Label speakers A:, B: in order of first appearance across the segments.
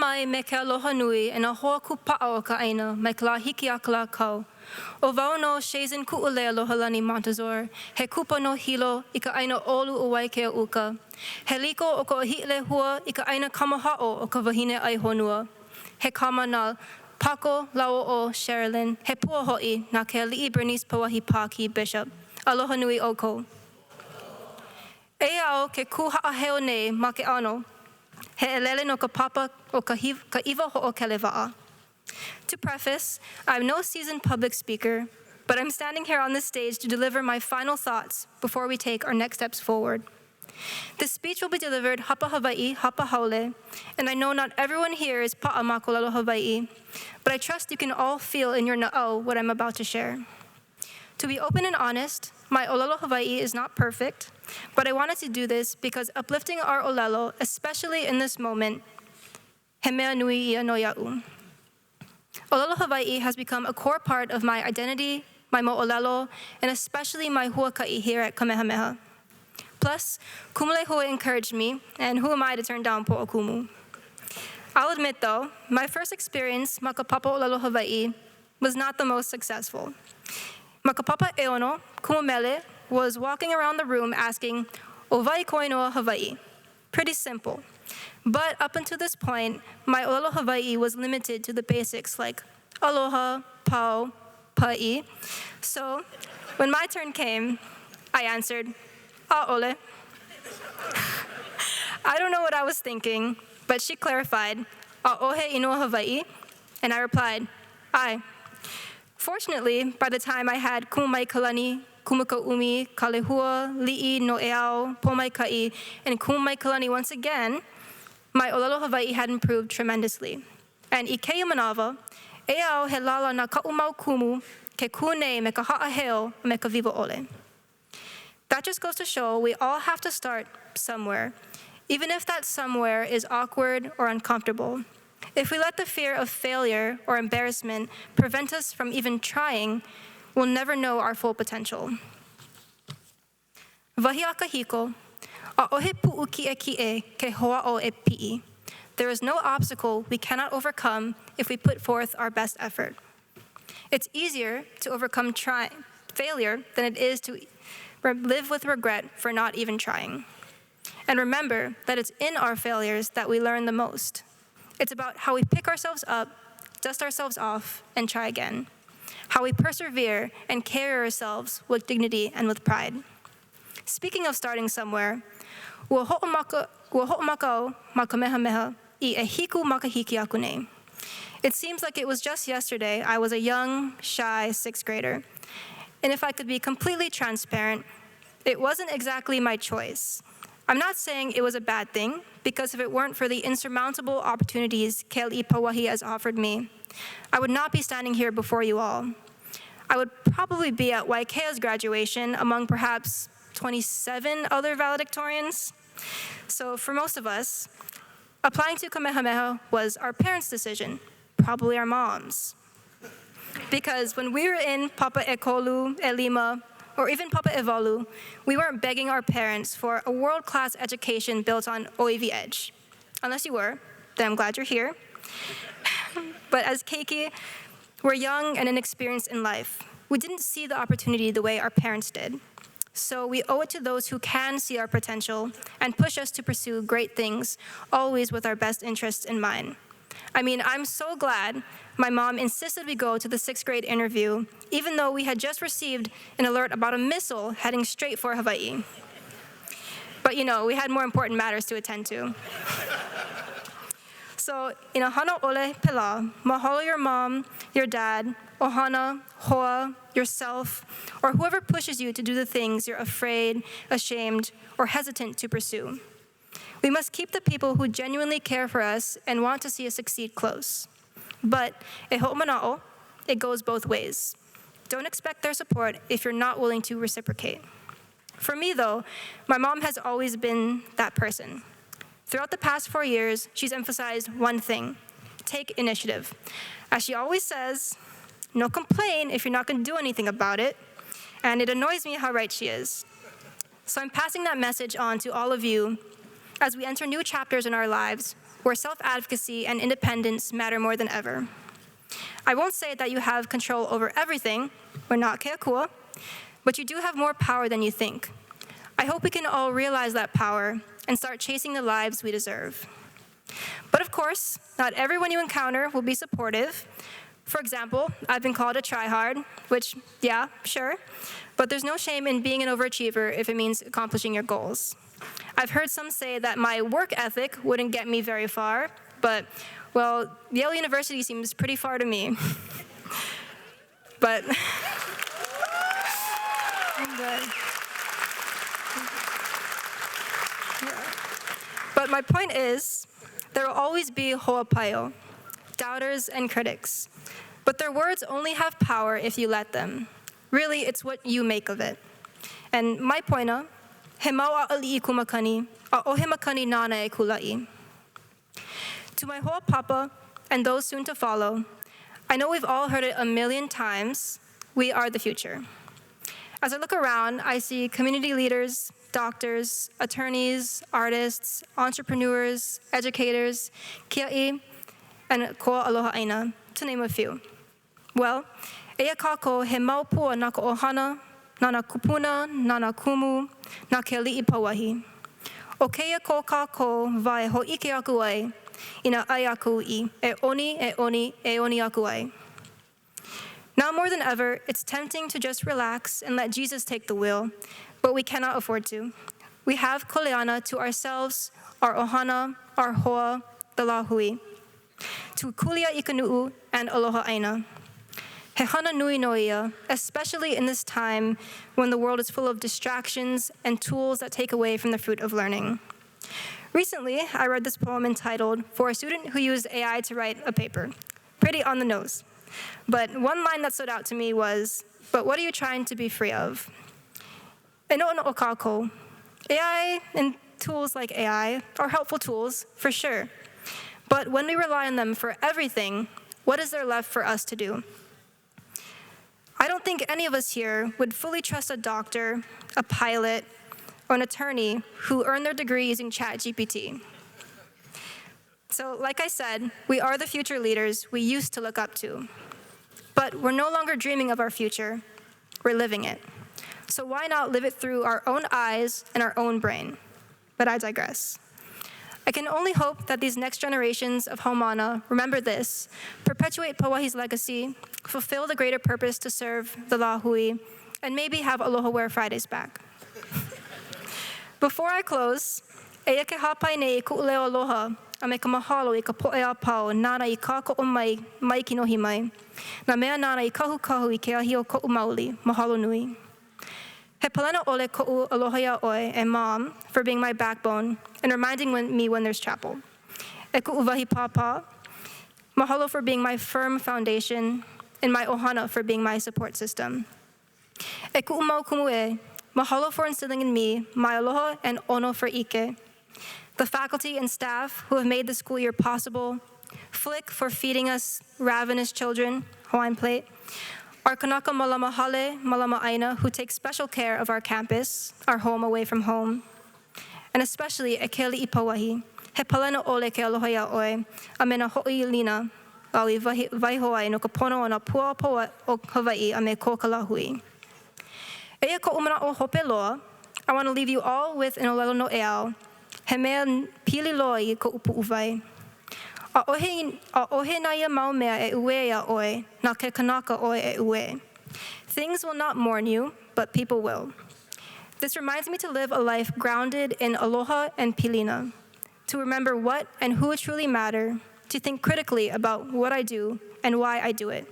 A: mai me ke aloha nui e nā hoa kupaʻa o ka ʻaina mai ka la hiki a ka la kau. O wau no Cheizyn Montizor Montizor, he kupa no hilo I ka ʻaina ʻolu o Waikea uka. He liko o ka hiʻle hua I ka ʻaina kamahaʻo o ka wahine ai honua. He kama nā Pako lau o Sherilyn, he pua hoʻi nā ke aliʻi Bernice Pauahi Pāki Bishop. Aloha nui ʻoukou. E au ke kūhaʻaheo nei ma ke ʻano, he ʻelele no ka papa o Kaʻiwahoʻokelewaʻa. To preface, I'm no seasoned public speaker, but I'm standing here on this stage to deliver my final thoughts before we take our next steps forward. This speech will be delivered hapa Hawaiʻi, hapa haole, and I know not everyone here is pa'a ma ʻōlelo Hawaiʻi, but I trust you can all feel in your na'au what I'm about to share. To be open and honest, my ʻōlelo Hawaiʻi is not perfect, but I wanted to do this because uplifting our ʻōlelo, especially in this moment, he mea nui ia no iaʻu. ʻōlelo Hawaiʻi has become a core part of my identity, my mo'olelo, and especially my huakaʻi here at Kamehameha. Plus, Kumulehua encouraged me, and who am I to turn down po'okumu? I'll admit though, my first experience ma ka papa ʻōlelo Hawaiʻi was not the most successful. Ma ka papa Eono, Kumumele, was walking around the room asking, "O vai koinoa Hawaiʻi?" Pretty simple. But up until this point, my ʻōlelo Hawaiʻi was limited to the basics like aloha, pau, pa'i. So when my turn came, I answered, "A'ole." I don't know what I was thinking, but she clarified, "A'ohe inoa Hawaiʻi?" And I replied, "Aye." Fortunately, by the time I had kumai kalani, kumakaumi, kalehua, li'i, no'eau, pomaika'i, and kumai kalani once again, my ʻōlelo Hawaiʻi had improved tremendously. And I keia manawa, e au he lala na ka'u mau kumu ke kūnei me ka ha'aheo me ka viva ʻole. That just goes to show we all have to start somewhere, even if that somewhere is awkward or uncomfortable. If we let the fear of failure or embarrassment prevent us from even trying, we'll never know our full potential. Wahi a kahiko, a'ohe pu'u ki'e ke hoa'o e pi'i. There is no obstacle we cannot overcome if we put forth our best effort. It's easier to overcome failure than it is to live with regret for not even trying. And remember that it's in our failures that we learn the most. It's about how we pick ourselves up, dust ourselves off, and try again. How we persevere and carry ourselves with dignity and with pride. Speaking of starting somewhere, ua ho'omakau ma Kamehameha I e hiku makahiki aku nei. It seems like it was just yesterday I was a young, shy 6th grader. And if I could be completely transparent, it wasn't exactly my choice. I'm not saying it was a bad thing, because if it weren't for the insurmountable opportunities Keali'i Pauahi has offered me, I would not be standing here before you all. I would probably be at Waikea's graduation among perhaps 27 other valedictorians. So for most of us, applying to Kamehameha was our parents' decision, probably our moms. Because when we were in Papa Ekolu, Elima, or even Papa Evalu, we weren't begging our parents for a world-class education built on OEV Edge. Unless you were, then I'm glad you're here. But as keiki, we're young and inexperienced in life. We didn't see the opportunity the way our parents did. So we owe it to those who can see our potential and push us to pursue great things, always with our best interests in mind. I mean, I'm so glad my mom insisted we go to the 6th grade interview, even though we had just received an alert about a missile heading straight for Hawaii. But you know, we had more important matters to attend to. So, ina hana ole pela, mahalo your mom, your dad, ohana, hoa, yourself, or whoever pushes you to do the things you're afraid, ashamed, or hesitant to pursue. We must keep the people who genuinely care for us and want to see us succeed close. But e ho'omanaʻo, it goes both ways. Don't expect their support if you're not willing to reciprocate. For me though, my mom has always been that person. Throughout the past 4 years, she's emphasized one thing: take initiative. As she always says, no complain if you're not going to do anything about it. And it annoys me how right she is. So I'm passing that message on to all of you as we enter new chapters in our lives. where self-advocacy and independence matter more than ever. I won't say that you have control over everything, we're not keakua, but you do have more power than you think. I hope we can all realize that power and start chasing the lives we deserve. But of course, not everyone you encounter will be supportive. For example, I've been called a tryhard, which, yeah, sure, but there's no shame in being an overachiever if it means accomplishing your goals. I've heard some say that my work ethic wouldn't get me very far, but, well, Yale University seems pretty far to me. But my point is, there will always be hoʻopaio, doubters and critics. But their words only have power if you let them. Really, it's what you make of it. And my poina, he mau a'ali'i kumakani, a'ohe makani nana e kula'i. To my hoʻopapa and those soon to follow, I know we've all heard it a million times, we are the future. As I look around, I see community leaders, doctors, attorneys, artists, entrepreneurs, educators, kia'i, and ko aloha aina, to name a few. Well, eia kākou he maupua nā ka ohana, nā kupuna, nā kumu, nā ke ali'i pauahi. O keia ko kākou vai ho'ike aku ai, ina ai aku I, e oni aku ai. Now more than ever, it's tempting to just relax and let Jesus take the wheel, but we cannot afford to. We have koleana to ourselves, our ohana, our hoa, the lahui, to kulia ikanu'u and aloha aina. He hana nui no ia, especially in this time when the world is full of distractions and tools that take away from the fruit of learning. Recently, I read this poem entitled For a Student Who Used AI to Write a Paper. Pretty on the nose. But one line that stood out to me was, but what are you trying to be free of? E noʻono o kākou, AI and tools like AI are helpful tools, for sure. But when we rely on them for everything, what is there left for us to do? I don't think any of us here would fully trust a doctor, a pilot, or an attorney who earned their degree using ChatGPT. So, like I said, we are the future leaders we used to look up to. But we're no longer dreaming of our future, we're living it. So why not live it through our own eyes and our own brain? But I digress. I can only hope that these next generations of Haumana remember this, perpetuate Pauahi's legacy, fulfill the greater purpose to serve the lahui, and maybe have Aloha Wear Fridays back. Before I close, eia ke hapai nei kuʻuleo aloha, a me ka mahalo I ka poʻe a pau, nana I kākoʻo mai ki nohi mai. Nā mea nana I kahu I ke ahi o koʻu maoli, mahalo nui. He palena ole koʻu aloha ia ʻoe and Mom for being my backbone and reminding me when there's chapel. E kuʻu wahi pāpā, mahalo for being my firm foundation and my ohana for being my support system. E kuʻu mau kumu e, mahalo for instilling in me my aloha and ono for ike. The faculty and staff who have made the school year possible, Flick for feeding us ravenous children, Hawaiian plate, our kanaka malama hale, malama aina, who take special care of our campus, our home away from home, and especially e ke ali'i pauahi, he palena ole ke aloha ia ʻoe, a me na hoʻi lina, au I waiho ai no ka pono o na puapoa o Hawaiʻi a me ko ka lahui. Eia koʻu manaʻo hope loa, I want to leave you all with an ʻōlelo no eau, he mea pili loa I koʻu puʻuwai. A ohe na ia mau mea e ue ia ʻoe, na ke kanaka ʻoe e ue. Things will not mourn you, but people will. This reminds me to live a life grounded in aloha and pilina, to remember what and who truly matter, to think critically about what I do and why I do it.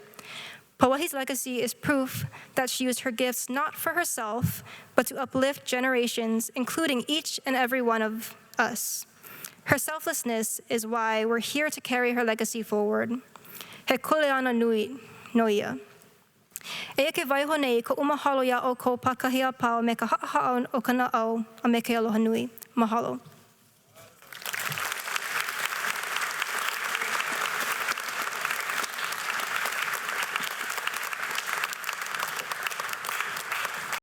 A: Pauahi's legacy is proof that she used her gifts not for herself, but to uplift generations, including each and every one of us. Her selflessness is why we're here to carry her legacy forward. He kuleana nui no ia. Eia ke waiho nei ko umahalo ia o ko pakahi a pau me ka haʻahaʻo o ka naʻau a me ke aloha nui. Mahalo.